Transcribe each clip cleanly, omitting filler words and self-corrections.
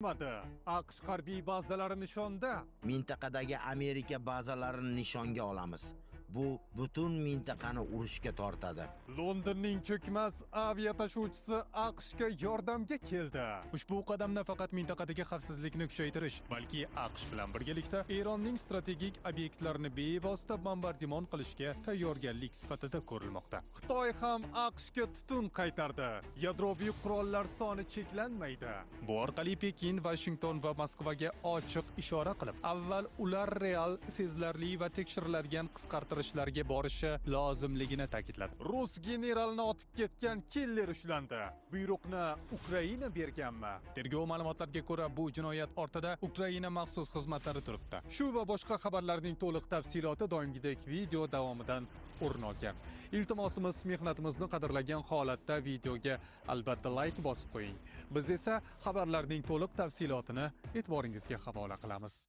AQSh harbiy bazalari nishonda. Mintaqadagi Amerika bazalarini nishonga olamiz. Bu butun mintaqani urushga tortadi. Londonning cho'kmas avia tashuvchisi AQShga yordamga keldi. Ushbu qadam nafaqat mintaqadagi xavfsizlikni kuchaytirish, balki AQSh bilan birgalikda Eronning strategik obyektlarini bevosita bombardimon qilishga tayyorgarlik sifatida ko'rilmoqda. Xitoy ham AQShga tutun qaytardi. Yadroviy qurollar soni cheklanmaydi. Bu orqali Pekin, Washington va Moskvaga ochiq ishora qilib, avval ular real, sezilarli va tekshiriladigan qisqartirishlarga borishi lozimligini ta'kidladi. Rus generalini otib ketgan killer ushlandi. Buyruqni Ukraina berganmi? Tergov ma'lumotlariga ko'ra, bu jinoyat ortida Ukraina maxsus xizmatlari turibdi. Shu va boshqa xabarlarning to'liq tafsiloti doimgidek video davomidan o'rin olgan. Iltimosimiz, mehnatimizni qadrlagan holatda videoga albatta like bosib qo'ying. Biz esa xabarlarning to'liq tafsilotini e'tiboringizga havola qilamiz.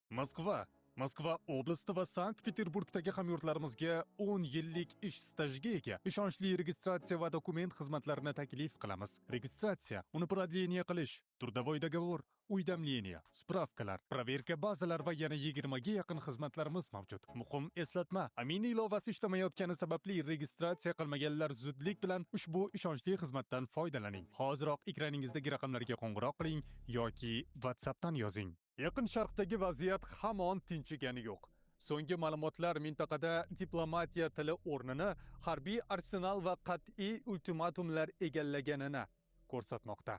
Moskva oblasti va Sankt-Peterburgdagi hamyurtlarimizga 10 yillik ish stajiga ega ishonchli registratsiya va dokument xizmatlarini taklif qilamiz. Registratsiya, uni продление qilish, трудовой договор, uydamleniya, spravkalar, proverka bazalar va yana 20 ga yaqin xizmatlarimiz mavjud. Muhim eslatma, Amin ilovasi ishlamayotgani sababli registratsiya qilmaganlar zudlik bilan ushbu ishonchli xizmatdan foydalaning. Hoziroq ekraningizdagi raqamlarga qo'ng'iroq qiling yoki WhatsAppdan yozing. Yaqin Sharqdagi vaziyat hamon tinchigani yo'q. So'nggi ma'lumotlar mintaqada diplomatiya tili o'rnini harbiy arsenal va qat'iy ultimatumlar egallaganini ko'rsatmoqda.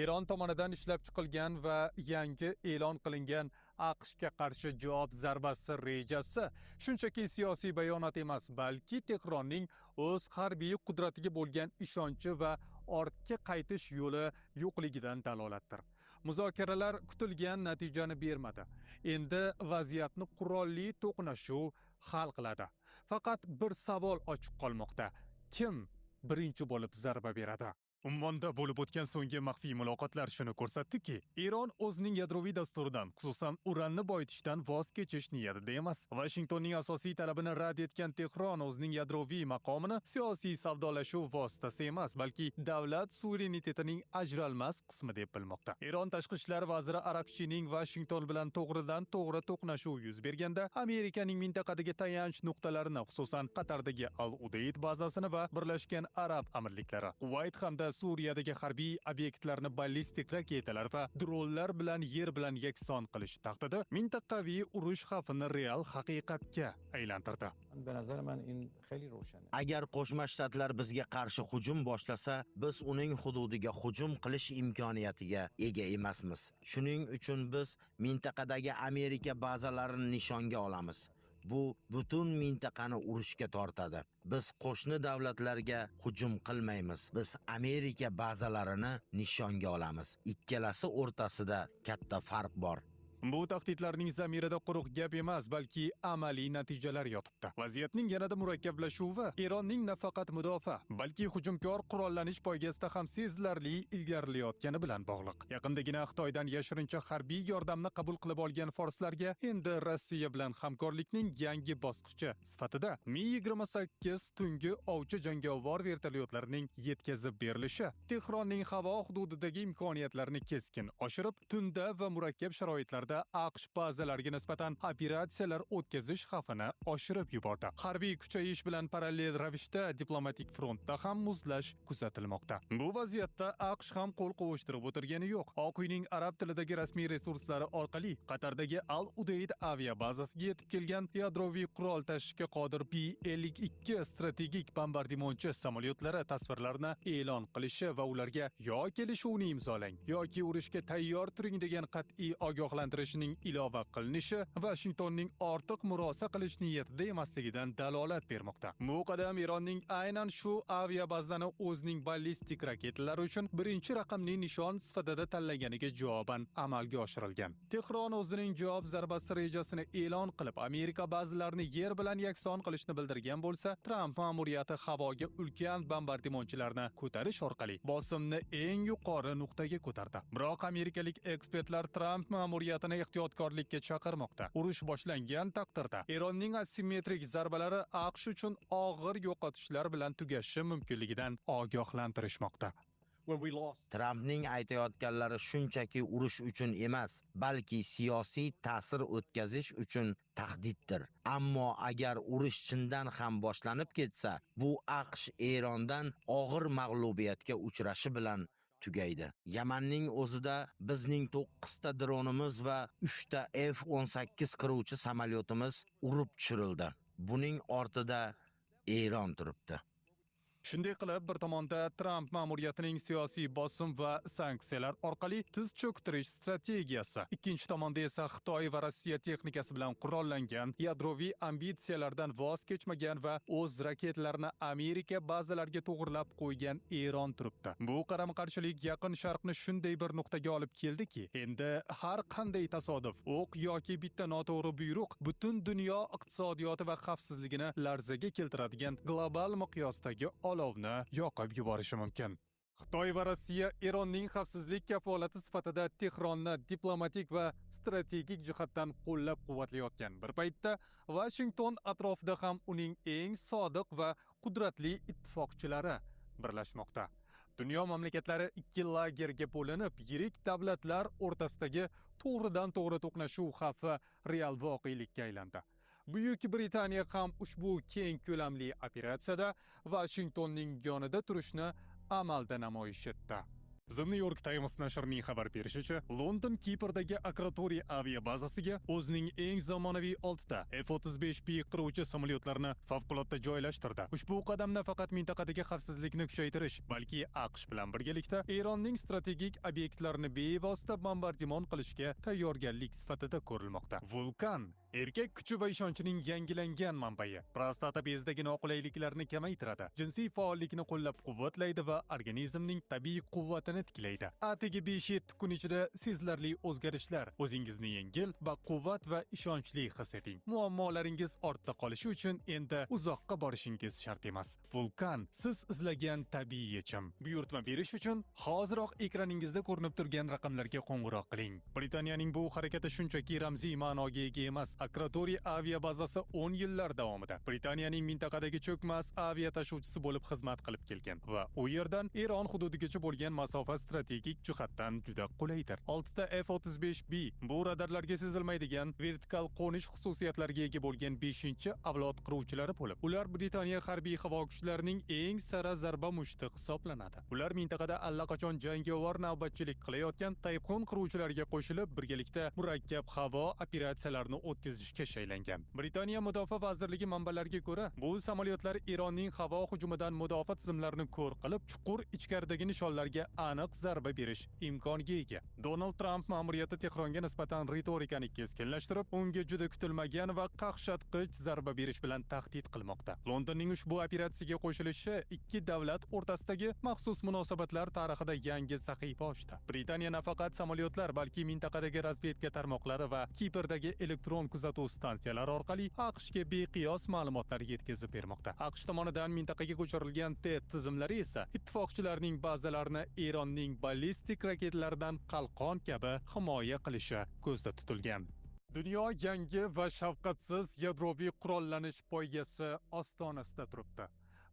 Eron tomonidan ishlab chiqilgan va yangi e'lon qilingan AQShga qarshi javob zarbasi rejasi shunchaki siyosiy bayonot emas, balki Tehronning o'z harbiy qudratiga bo'lgan ishonchi va ortga qaytish yo'li yo'qligidan dalolatdir. Muzokaralar kutilgan natijani bermadi. Endi vaziyatni qurolli to'qnashuv hal qiladi. Faqat bir savol ochiq qolmoqda. Kim birinchi bo'lib zarba beradi? Ummonda bo'lib o'tgan so'nggi maxfiy muloqotlar shuni ko'rsatdiki, Eron o'zining yadroviy dasturidan, xususan uranni boyitishdan voz kechish niyatida emas. Washingtonning asosiy talabini rad etgan Tehron o'zining yadroviy maqomini siyosiy savdolashuv vositasi emas, balki davlat suverenitetining ajralmas qismi deb bilmoqda. Eron tashqi ishlar vaziri Arakchining Washington bilan to'g'ridan-to'g'ri to'qnashuv yuz berganda, Amerikaning mintaqadagi tayanch nuqtalarini, xususan Qatardagi Al-Udeyd bazasini va Birlashgan Arab Amirliklari, Kuvayt hamda Suriyadagi harbiy obyektlarni ballistik raketalar va dronlar bilan yer bilan yakson qilish tahdidi mintaqaviy urush xavfini real haqiqatga aylantirdi. Agar Qo'shma Shtatlar bizga qarshi hujum boshlasa, biz uning hududiga hujum qilish imkoniyatiga ega emasmiz. Shuning uchun biz mintaqadagi Amerika bazalarini nishonga olamiz. Bu butun mintaqani urushga tortadi. Biz qo'shni davlatlarga hujum qilmaymiz. Biz Amerika bazalarini nishonga olamiz. Ikkalasi o'rtasida katta farq bor. Bu tahdidlarning zamirida quruq gap emas, balki amaliy natijalar yotibdi. Vaziyatning yanada murakkablashuvi Eronning nafaqat mudofaa, balki hujumkor qurollanish poygasida ham sezilarli ilgarilayotgani bilan bog'liq. Yaqindagina Xitoydan yashirincha harbiy yordamni qabul qilib olgan forslarga endi Rossiya bilan hamkorlikning yangi bosqichi sifatida Mi-28 tungi ovchi jangovar vertolyotlarining yetkazib berilishi Tehronning havo hududidagi imkoniyatlarini keskin oshirib, tunda va murakkab sharoitlarda AQSh bazalariga nisbatan operatsiyalar o'tkazish xavfini oshirib yubordi. Harbiy kuchayish bilan parallel ravishda diplomatik frontda ham muzlash kuzatilmoqda. Bu vaziyatda AQSh ham qo'l qovushtirib o'tirgani yo'q. Oq uyning arab tilidagi rasmiy resurslari orqali Qatardagi Al-Udeyd avia bazasiga yetib kelgan yadroviy qurol tashishga qodir B-52 strategik bombardimonchi samolyotlari tasvirlarini e'lon qilishi va ularga yo kelishuvni imzolang yoki urushga tayyor turing degan qat'iy ogohlantirish ilova qilinishi Washingtonning ortiq murosa qilish niyatida emasligidan dalolat bermoqda. Bu qadam Eronning aynan shu avia bazani o'zining ballistik raketalari uchun birinchi raqamli nishon sifatida tanlaganiga javoban amalga oshirilgan. Tehron o'zining javob zarbasi rejasini e'lon qilib, Amerika bazalarini yer bilan yakson qilishni bildirgan bo'lsa, Trump ma'muriyati havoga ulkan bombardimonchilarni ko'tarish orqali bosimni eng yuqori nuqtaga ko'tardi. Biroq amerikalik ekspertlar Trump ma'muriyatini ehtiyotkorlikka chaqirmoqda. Urush boshlangan taqdirda Eronning asimmetrik zarbalari AQSh uchun og'ir yo'qotishlar bilan tugashi mumkinligidan ogohlantirishmoqda. when we lost. Trampning aytayotganlari shunchaki urush uchun emas, balki siyosiy ta'sir o'tkazish uchun tahdiddir. Ammo agar urush chindan ham boshlanib ketsa, bu AQSh Erondan og'ir mag'lubiyatga uchrashi bilan tugaydi. Yamanning o'zida bizning 9 ta dronimiz va 3 ta F-18 qiruvchi samolyotimiz urib tushirildi. Buning ortida Eron turibdi. Shunday qilib, bir tomonda Tramp ma'muriyatining siyosiy bosim va sanksiyalar orqali tiz cho'ktirish strategiyasi, ikkinchi tomonda esa Xitoy va Rossiya texnikasi bilan qurollangan, yadroviy ambitsiyalardan voz kechmagan va o'z raketalarini Amerika bazalariga to'g'rilab qo'ygan Eron turibdi. Bu qarama-qarshilik Yaqin Sharqni shunday bir nuqtaga olib keldiki, endi har qanday tasodif, o'q yoki bitta noto'g'ri buyruq butun dunyo iqtisodiyoti va xavfsizligini larzaga keltiradigan global miqyosdagi olovni yoqib yuborishi mumkin. Xitoy va Rossiya Eronning xavfsizlik kafolati sifatida Tehronni diplomatik va strategik jihatdan qo'llab-quvvatlayotgan bir paytda Washington atrofida ham uning eng sodiq va qudratli ittifoqchilari birlashmoqda. Dunyo mamlakatlari ikki lagerga bo'linib, yirik davlatlar o'rtasidagi to'g'ridan-to'g'ri to'qnashuv xavfi real voqelikka aylandi. Buyuk Britaniya ham ushbu keng ko'lamli operatsiyada Washingtonning yonida turishni amalda namoyish etdi. The New York Times nashrining xabar berishicha, London Kiprdagi Akrotori aviabazasiga o'zining eng zamonaviy 6 ta F-35B qiruvchi samolyotlarini favqulodda joylashtirdi. Ushbu qadam nafaqat mintaqadagi xavfsizlikni kuchaytirish, balki AQSh bilan birgalikda Eronning strategik obyektlarini bevosita bombardimon qilishga tayyorgarlik sifatida ko'rilmoqda. Vulkan erkak kuchi va ishonchining yangilangan manbai, prostata bezidagi noqulayliklarni kamaytiradi, jinsiy faollikni qo'llab-quvvatlaydi va organizmning tabiiy quvvatini tiklaydi. Atigi 5-7 kun ichida sezilarli o'zgarishlar, o'zingizni yengil, baquvvat va ishonchli his eting. Muammolaringiz ortda qolishi uchun endi uzoqqa borishingiz shart emas. Vulkan siz izlagan tabiiy yechim. Buyurtma berish uchun hoziroq ekraningizda ko'rinib turgan raqamlarga qo'ng'iroq qiling. Britaniyaning bu harakati shunchaki ramziy ma'noga ega emas. Akrotori aviabazasi 10 yillar davomida Britaniyaning mintaqadagi cho'kmas avia tashuvchisi bo'lib xizmat qilib kelgan va u yerdan Eron hududigacha bo'lgan masofa strategik jihatdan juda qulaydir. 6 ta F-35B bu radarlarga sezilmaydigan vertikal qo'nish xususiyatlariga ega bo'lgan 5-avlod qiruvchilari bo'lib, ular Britaniya harbiy havo kuchlarining eng sara zarba mushti hisoblanadi. Ular mintaqada allaqachon jangovar navbatchilik qilayotgan Tayfun qiruvchilariga qo'shilib, birgalikda murakkab havo operatsiyalarini o'tkazishga shaylangan. Britaniya mudofaa vazirligi manbalariga ko'ra, bu samolyotlar Eronning havo hujumidan mudofaa tizimlarini ko'r qilib, chuqur ichkaridagi nishonlarga aniq zarba berish imkoniga ega. Donald Trump ma'muriyati Tehronga nisbatan ritorikani keskinlashtirib, unga juda kutilmagan va qaqshatqich zarba berish bilan tahdid qilmoqda. Londonning ushbu operatsiyaga qo'shilishi ikki davlat o'rtasidagi maxsus munosabatlar tarixida yangi sahifa ochdi. Britaniya nafaqat samolyotlar, balki mintaqadagi razvedka tarmoqlari va Kiprdagi elektron kuzatuv stansiyalari orqali AQShga beqiyos ma'lumotlar yetkazib bermoqda. AQSh tomonidan mintaqaga ko'chirilgan TED tizimlari esa ittifoqchilarning bazalarini Eronning ballistik raketalaridan qalqon kabi himoya qilishi ko'zda tutilgan. Dunyo yangi va shafqatsiz yadroviy qurollanish poygasi ostonasida turibdi.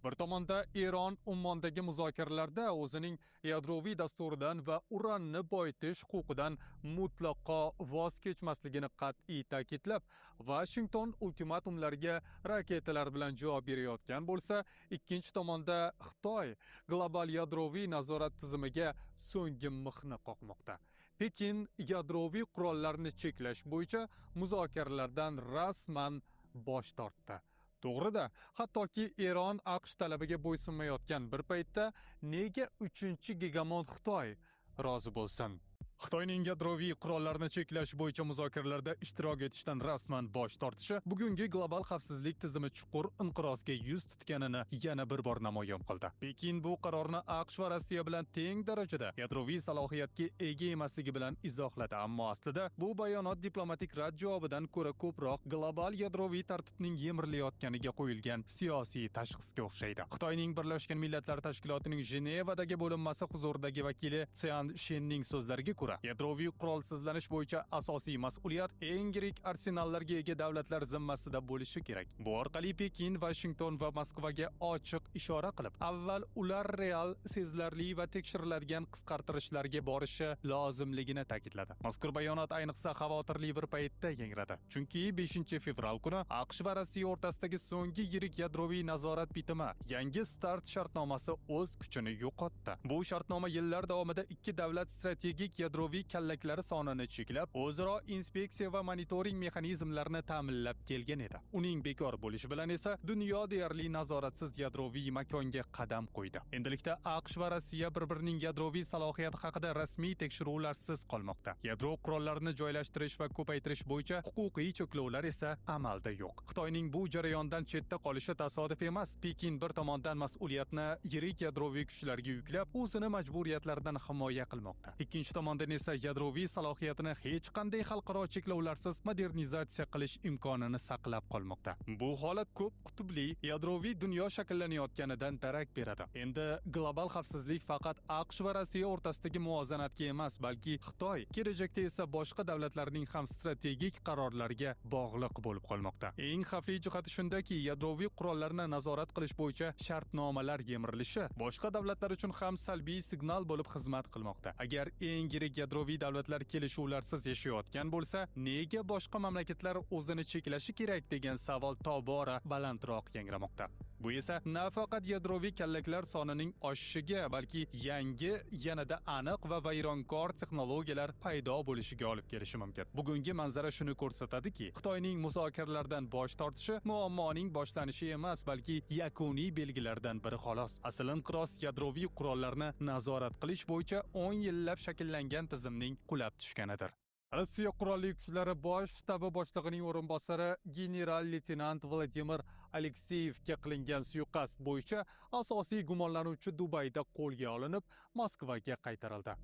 Bir tomonda Eron Ummondagi muzokaralarda o'zining yadroviy dasturidan va uranni boyitish huquqidan mutlaqo voz kechmasligini qat'iy ta'kidlab, Washington ultimatumlarga raketalar bilan javob berayotgan bo'lsa, ikkinchi tomonda Xitoy global yadroviy nazorat tizimiga so'nggi mixni qoqmoqda. Pekin yadroviy qurollarni cheklash bo'yicha muzokaralardan rasman bosh tortdi. To'g'rida, hattoki Eron AQSh talabiga bo'ysunmayotgan bir paytda nega 3-gigamon Xitoy rozi bo'lsin? Xitoyning yadroviy qurollarni cheklash bo'yicha muzokaralarda ishtirok etishdan rasman bosh tortishi bugungi global xavfsizlik tizimi chuqur inqirozga yuz tutganini yana bir bor namoyon qildi. Pekin bu qarorni AQSh va Rossiya bilan teng darajada yadroviy salohiyatga ega emasligi bilan izohladi, ammo aslida bu bayonot diplomatik rad javobidan ko'ra ko'proq global yadroviy tartibning yemirilayotganiga qo'yilgan siyosiy tashxisga o'xshaydi. Xitoyning Birlashgan Millatlar Tashkilotining Jenevadagi bo'linmasi huzuridagi vakili Tsian Shenning so'zlariga ko'ra, ko'ra, yadroviy qurolsizlanish bo'yicha asosiy mas'uliyat eng yirik arsenallarga ega davlatlar zimmasida bo'lishi kerak. Bu orqali Pekin, Washington va Moskvaga ochiq ishora qilib, avval ular real, sezilarli va tekshiriladigan qisqartirishlarga borishi lozimligini ta'kidladi. Mazkur bayonot ayniqsa xavotirli bir paytda yangradi. Chunki 5-fevral kuni AQSh va Rossiya o'rtasidagi so'nggi yirik yadroviy nazorat bitimi, yangi start shartnomasi o'z kuchini yo'qotdi. Bu shartnoma yillar davomida ikki davlat strategik yadroviy kallaklari sonini cheklab, o'zaro inspeksiya va monitoring mexanizmlarini ta'minlab kelgan edi. Uning bekor bo'lishi bilan esa dunyo deyarli nazoratsiz yadroviy makonga qadam qo'ydi. Endilikda AQSh va Rossiya bir-birining yadroviy salohiyati haqida rasmiy tekshiruvlarsiz qolmoqda. Yadro qurollarini joylashtirish va ko'paytirish bo'yicha huquqiy cheklovlar esa amalda yo'q. Xitoyning bu jarayondan chetda qolishi tasodif emas. Pekin bir tomondan mas'uliyatni yirik yadroviy kuchlarga yuklab, o'zini majburiyatlardan himoya qilmoqda. Ikkinchi tomondan esa yadroviy salohiyatini hech qanday xalqaro cheklovlarsiz modernizatsiya qilish imkonini saqlab qolmoqda. Bu holat ko'p qutbli yadroviy dunyo shakllanayotganidan darak beradi. Endi global xavfsizlik faqat AQSh va Rossiya o'rtasidagi muvozanatga emas, balki Xitoy, kelajakda esa boshqa davlatlarning ham strategik qarorlariga bog'liq bo'lib qolmoqda. Eng xavfli jihati shundaki, yadroviy qurollarni nazorat qilish bo'yicha shartnomalar yemirilishi boshqa davlatlar uchun ham salbiy signal bo'lib xizmat qilmoqda. Agar eng yirik yadroviy davlatlar kelishuvlarsiz yashayotgan bo'lsa, nega boshqa mamlakatlar o'zini cheklashi kerak degan savol tobora balandroq yangramoqda. Bu esa nafaqat yadroviy kallaklar sonining oshishiga, balki yangi, yanada aniq va vayronkor texnologiyalar paydo bo'lishiga olib kelishi mumkin. Bugungi manzara shuni ko'rsatadiki, Xitoyning muzokaralardan bosh tortishi muammoning boshlanishi emas, balki yakuniy belgilardan biri xolos. Asl inqiroz yadroviy qurollarni nazorat qilish bo'yicha 10 yillab shakllangan tizimning qulab tushganidir. Rossiya qurolli kuchlari bosh shtabi boshlig'ining o'rinbosari general-leytenant Vladimir Alekseyevga qilingan suiqasd bo'yicha asosiy gumonlanuvchi Dubayda qo'lga olinib, Moskvaga qaytarildi.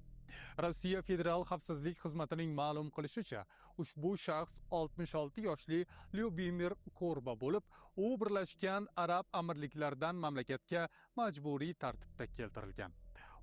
Rossiya Federal xavfsizlik xizmatining ma'lum qilishicha, ushbu shaxs 66 yoshli Lyubimir Korba bo'lib, u Birlashgan Arab Amirliklaridan mamlakatga majburiy tartibda keltirilgan.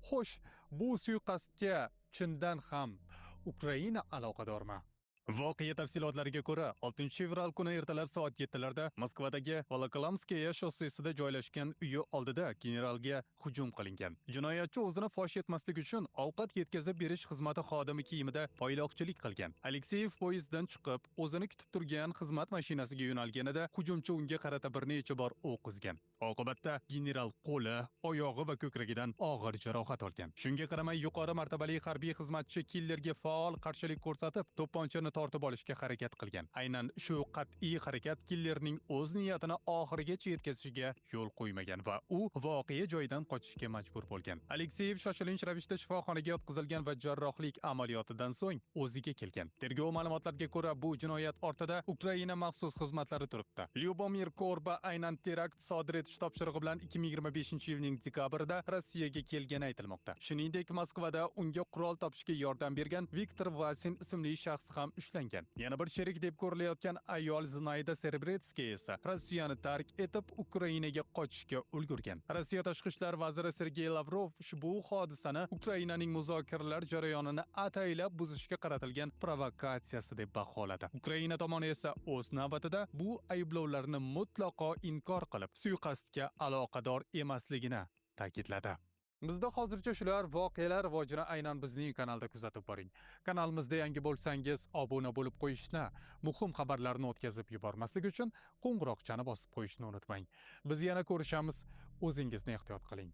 Xo'sh, bu suiqasdga chindan ham Ukraina aloqadormi? Voqea tafsilotlariga ko'ra, 6-fevral kuni ertalab soat 7 larda Moskvadagi Volokоламская shossesida joylashgan uyi oldida generalga hujum qilingan. Jinoyatchi o'zini fosh etmaslik uchun ovqat yetkazib berish xizmati xodimi kiyimida poyloqchilik qilgan. Alekseyev poyezddan chiqib, o'zini kutib turgan xizmat mashinasiga yo'nalganida hujumchi unga qarata bir necha bor o'q uzgan. Oqibatda general qo'li, oyog'i va ko'kragidan og'ir jarohat olgan. Shunga qaramay, yuqori martabali harbiy xizmatchi killerga faol qarshilik ko'rsatib, to'pponchani tortib olishga harakat qilgan. Aynan shu qat'iy harakat killerning o'z niyatini oxirigacha yetkazishiga yo'l qo'ymagan va u voqea joyidan qochishga majbur bo'lgan. Alekseyev shoshilinch ravishda shifoxonaga yotqizilgan va jarrohlik amaliyotidan so'ng o'ziga kelgan. Tergov ma'lumotlariga ko'ra, bu jinoyat ortida Ukraina maxsus xizmatlari turibdi. Lyubomir Korba aynan terakt sodir etish topshirig'i bilan 2025-yilning dekabrida Rossiyaga kelgani aytilmoqda. Shuningdek, Moskvada unga qurol topishga yordam bergan Viktor Vasin ismli shaxs ham ushlangan. Yana bir sherik deb ko'rilayotgan ayol Znayda Serebretskaya esa Rossiyani tark etib Ukrainaga qochishga ulgurgan. Rossiya tashqi ishlar vaziri Sergey Lavrov ushbu hodisani Ukrainaning muzokaralar jarayonini ataylab buzishga qaratilgan provokatsiyasi deb baholadi. Ukraina tomoni esa o'z navbatida bu ayblovlarni mutlaqo inkor qilib, suiqasdga aloqador emasligini ta'kidladi. Bizda hozircha shular, voqealar rivojini aynan bizning kanalda kuzatib boring. Kanalimizda yangi bo'lsangiz, obuna bo'lib qo'yishni, muhim xabarlarni o'tkazib yubormaslik uchun qo'ng'iroqchani bosib qo'yishni unutmang. Biz yana ko'rishamiz. O'zingizni ehtiyot qiling.